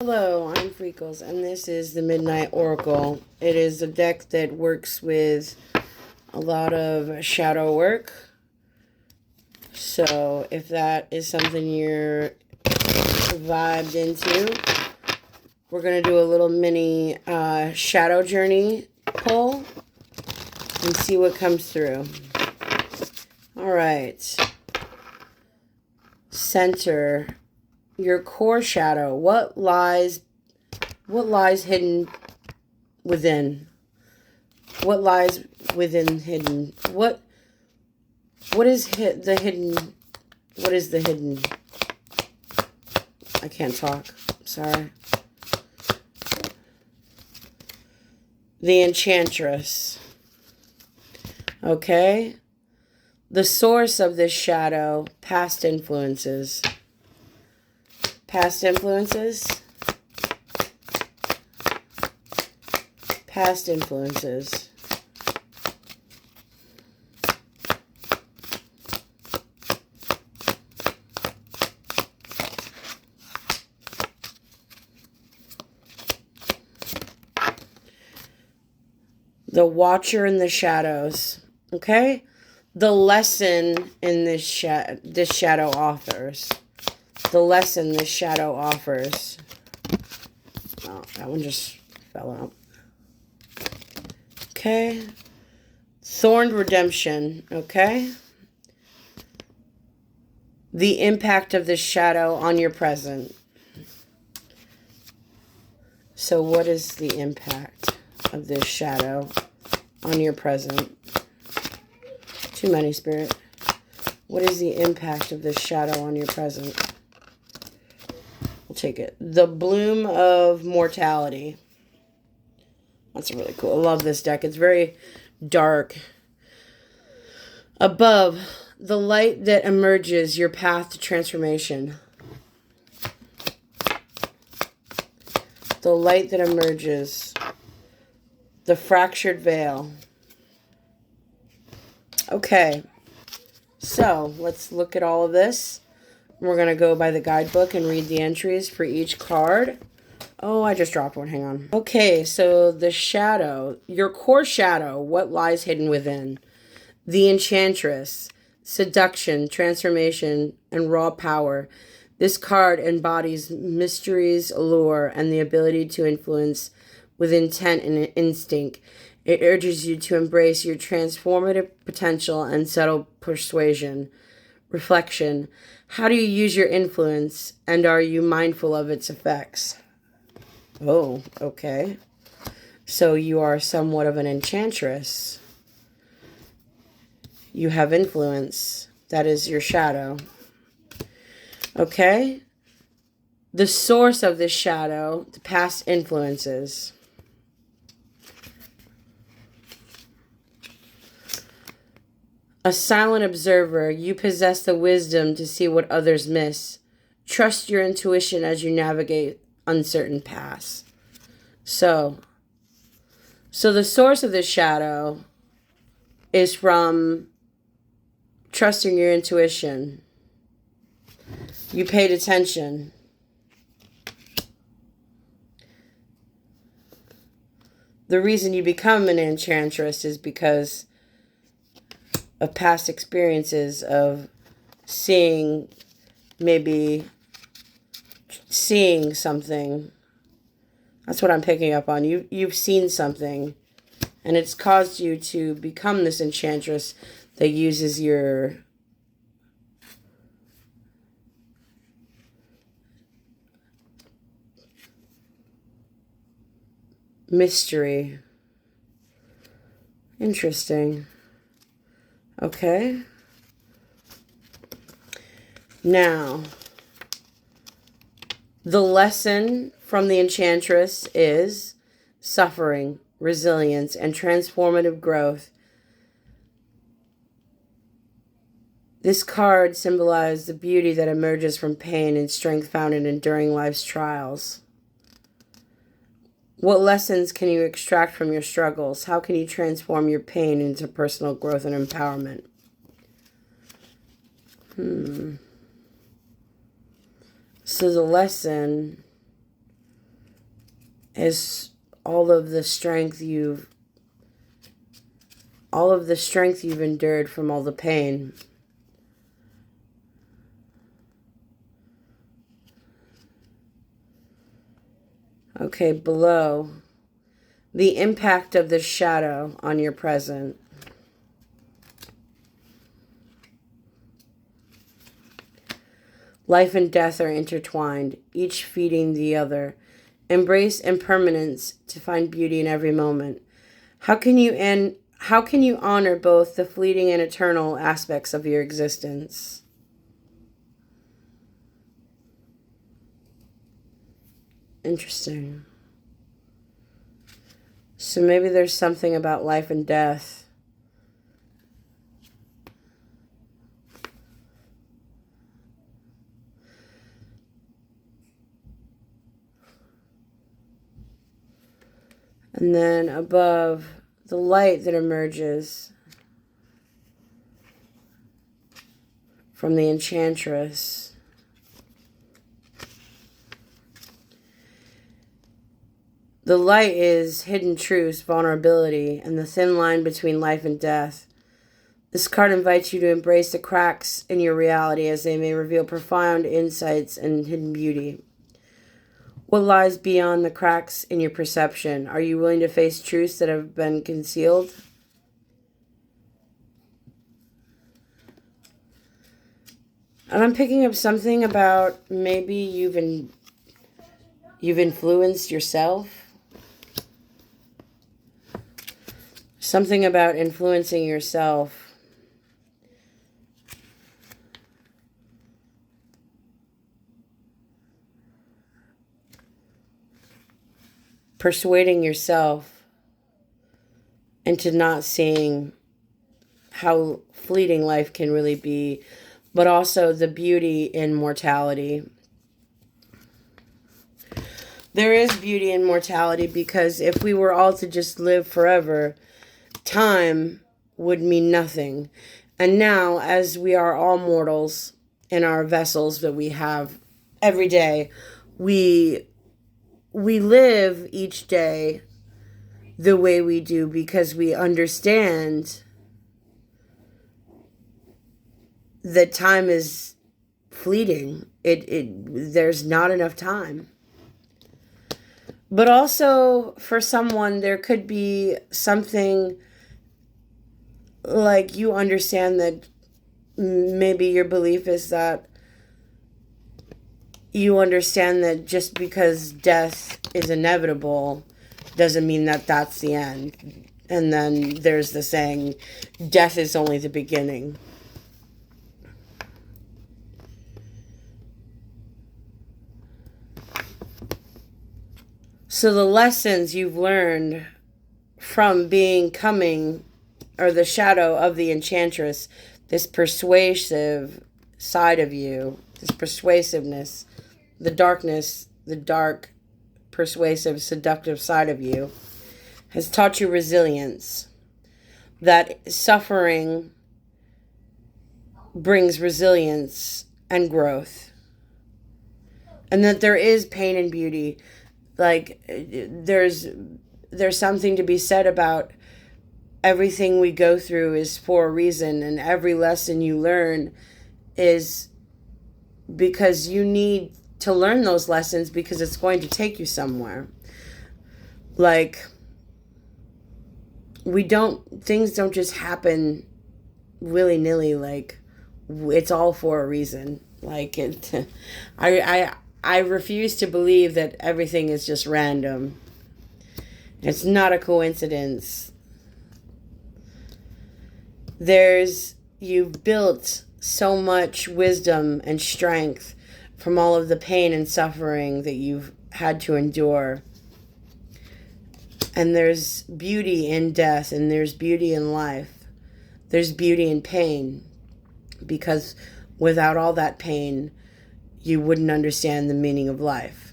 Hello, I'm Freakles, and this is the Midnight Oracle. It is a deck that works with a lot of shadow work. So, if that is something you're vibed into, we're going to do a little mini shadow journey pull and see what comes through. Alright. Center your core shadow. What lies hidden within? What lies within hidden? What is the hidden? What is the hidden? I can't talk. Sorry. The Enchantress. Okay. The source of this shadow, past influences. Past influences. Past influences. The Watcher in the Shadows. Okay? The lesson in this shadow offers. The lesson this shadow offers. Oh, that one just fell out. Okay. Thorned Redemption. Okay. The impact of this shadow on your present. So what is the impact of this shadow on your present? Too many, Spirit. What is the impact of this shadow on your present? We'll take it. The Bloom of Mortality. That's really cool. I love this deck. It's very dark. Above, the light that emerges, your path to transformation. The light that emerges. The fractured veil. Okay. So, let's look at all of this. We're going to go by the guidebook and read the entries for each card. Oh, I just dropped one. Hang on. Okay, so the shadow. Your core shadow. What lies hidden within? The Enchantress. Seduction, transformation, and raw power. This card embodies mysteries, allure, and the ability to influence with intent and instinct. It urges you to embrace your transformative potential and subtle persuasion. Reflection. How do you use your influence, and are you mindful of its effects? Oh, okay. So you are somewhat of an enchantress. You have influence. That is your shadow. Okay. The source of this shadow, the past influences. A silent observer, you possess the wisdom to see what others miss. Trust your intuition as you navigate uncertain paths. So the source of this shadow is from trusting your intuition. You paid attention. The reason you become an enchantress is because of past experiences of seeing something. That's what I'm picking up on. You've seen something, and it's caused you to become this enchantress that uses your mystery. Interesting. Okay. Now, the lesson from the Enchantress is suffering, resilience, and transformative growth. This card symbolizes the beauty that emerges from pain and strength found in enduring life's trials. What lessons can you extract from your struggles? How can you transform your pain into personal growth and empowerment? So the lesson is all of the strength you've endured from all the pain. Okay, below, the impact of the shadow on your present. Life and death are intertwined, each feeding the other. Embrace impermanence to find beauty in every moment. How can you honor both the fleeting and eternal aspects of your existence? Interesting. So maybe there's something about life and death. And then above, the light that emerges from the enchantress. The light is hidden truths, vulnerability, and the thin line between life and death. This card invites you to embrace the cracks in your reality as they may reveal profound insights and hidden beauty. What lies beyond the cracks in your perception? Are you willing to face truths that have been concealed? And I'm picking up something about maybe you've influenced yourself. Something about influencing yourself. Persuading yourself into not seeing how fleeting life can really be, but also the beauty in mortality. There is beauty in mortality because if we were all to just live forever, time would mean nothing. And now, as we are all mortals in our vessels that we have every day, we live each day the way we do because we understand that time is fleeting. There's not enough time. But also, for someone, there could be something like you understand that maybe your belief is that you understand that just because death is inevitable doesn't mean that that's the end. And then there's the saying, death is only the beginning. So the lessons you've learned from becoming, or the shadow of the enchantress, this persuasive side of you, this persuasiveness, the darkness, the dark, persuasive, seductive side of you, has taught you resilience. That suffering brings resilience and growth. And that there is pain and beauty. Like, there's something to be said about everything we go through is for a reason, and every lesson you learn is because you need to learn those lessons because it's going to take you somewhere. Like, things don't just happen willy-nilly. Like, it's all for a reason. Like, I refuse to believe that everything is just random. It's not a coincidence. You've built so much wisdom and strength from all of the pain and suffering that you've had to endure. And there's beauty in death, and there's beauty in life. There's beauty in pain, because without all that pain, you wouldn't understand the meaning of life.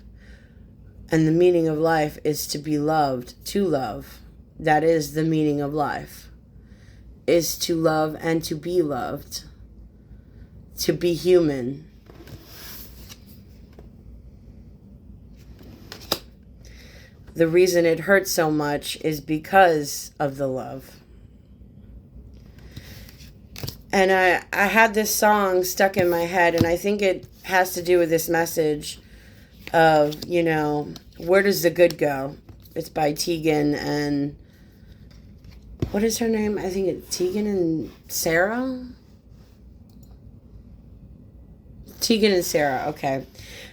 And the meaning of life is to be loved, to love. That is the meaning of life, is to love and to be loved, to be human. the reason it hurts so much is because of the love. And I had this song stuck in my head, and I think it has to do with this message of, where does the good go? It's by Tegan and, what is her name? I think it's Tegan and Sarah? Tegan and Sarah, okay.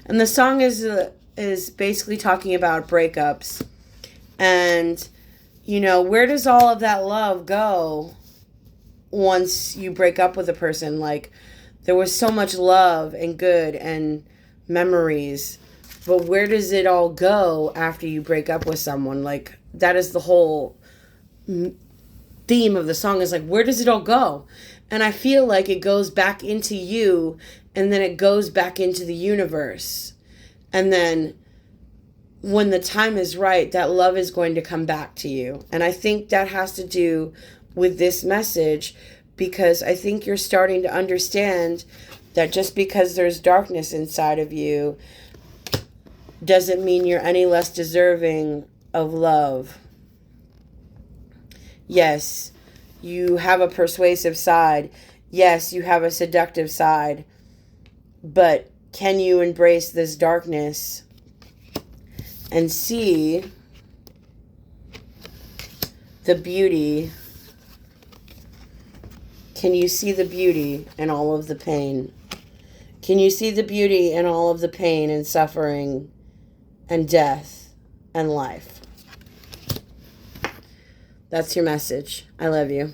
And the song is basically talking about breakups. And, where does all of that love go once you break up with a person? Like, there was so much love and good and memories, but where does it all go after you break up with someone? Like, that is the whole theme of the song, is like, where does it all go? And I feel like it goes back into you, and then it goes back into the universe. And then when the time is right, that love is going to come back to you. And I think that has to do with this message, because I think you're starting to understand that just because there's darkness inside of you doesn't mean you're any less deserving of love. Yes, you have a persuasive side. Yes, you have a seductive side. But can you embrace this darkness and see the beauty? Can you see the beauty in all of the pain? Can you see the beauty in all of the pain and suffering and death and life? That's your message. I love you.